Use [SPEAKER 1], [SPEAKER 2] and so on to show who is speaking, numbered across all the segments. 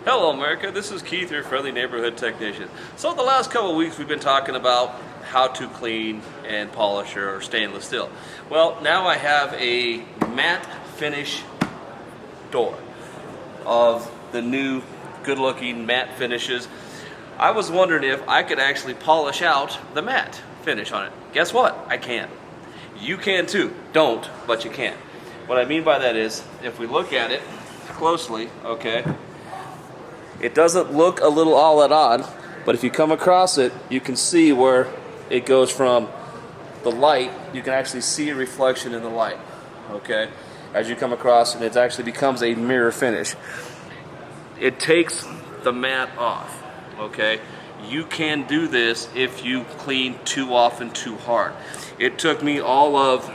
[SPEAKER 1] Hello America, this is Keith, your friendly neighborhood technician. So the last couple of weeks we've been talking about how to clean and polish your stainless steel. Well, now I have a matte finish door of the new good looking matte finishes. I was wondering if I could actually polish out the matte finish on it. Guess what? I can. You can too. Don't, but you can. What I mean by that is, if we look at it closely, okay, it doesn't look a little all that odd, but if you come across it, you can see where it goes from the light. You can actually see a reflection in the light, okay, as you come across, and it actually becomes a mirror finish. It takes the matte off, okay. You can do this if you clean too often, too hard. It took me all of,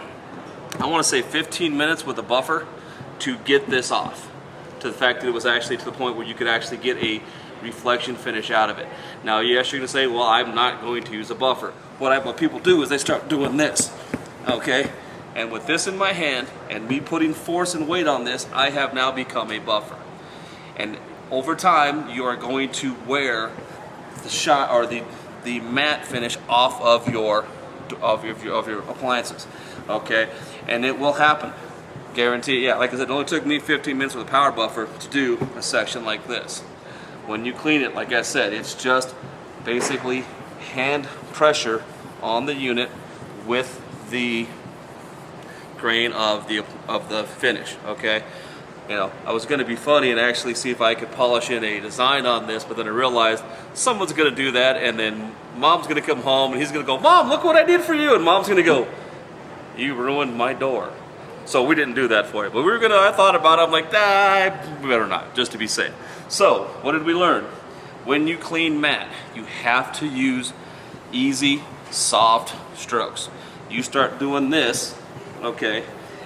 [SPEAKER 1] I want to say 15 minutes with a buffer to get this off, to the fact that it was actually to the point where you could actually get a reflection finish out of it. Now yes, you're going to say, well, I'm not going to use a buffer. What people do is they start doing this, okay? And with this in my hand and me putting force and weight on this, I have now become a buffer. And over time, you are going to wear the shot or the matte finish off of your appliances, okay? And it will happen. Guarantee, yeah, like I said, it only took me 15 minutes with a power buffer to do a section like this. When you clean it, like I said, it's just basically hand pressure on the unit with the grain of the finish, okay? You know, I was going to be funny and actually see if I could polish in a design on this, but then I realized someone's going to do that, and then Mom's going to come home and he's going to go, Mom, look what I did for you, and Mom's going to go, you ruined my door. So we didn't do that for you, but we were gonna. I thought about it. I'm like, we better not, just to be safe. So what did we learn? When you clean matte, you have to use easy, soft strokes. You start doing this, okay,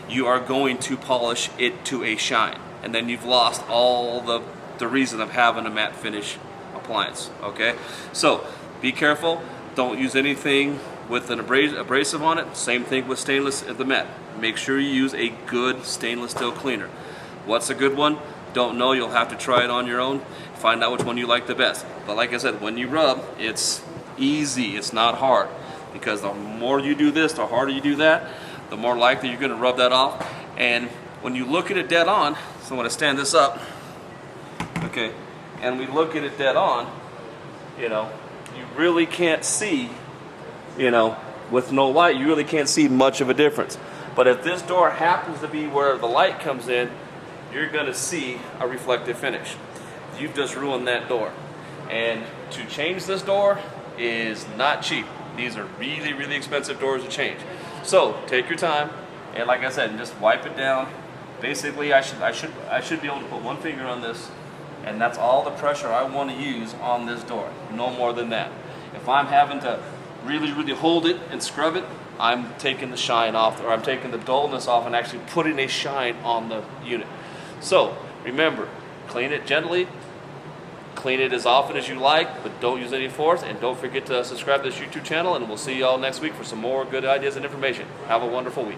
[SPEAKER 1] you are going to polish it to a shine, and then you've lost all the reason of having a matte finish appliance, okay? So be careful. Don't use anything with an abrasive on it. Same thing with stainless at the matte. Make sure you use a good stainless steel cleaner. What's a good one? Don't know. You'll have to try it on your own. Find out which one you like the best. But like I said, when you rub, it's easy. It's not hard. Because the more you do this, the harder you do that, the more likely you're going to rub that off. And when you look at it dead on, so I'm going to stand this up, okay, and we look at it dead on, you know, you really can't see, you know, with no light, you really can't see much of a difference. But if this door happens to be where the light comes in, you're going to see a reflective finish. You've just ruined that door. And to change this door is not cheap. These are really, really expensive doors to change. So take your time, and like I said, just wipe it down. Basically, I should be able to put one finger on this, and that's all the pressure I want to use on this door. No more than that. If I'm having to really, really hold it and scrub it, I'm taking the shine off, or I'm taking the dullness off and actually putting a shine on the unit. So remember, clean it gently, clean it as often as you like, but don't use any force, and don't forget to subscribe to this YouTube channel, and we'll see you all next week for some more good ideas and information. Have a wonderful week.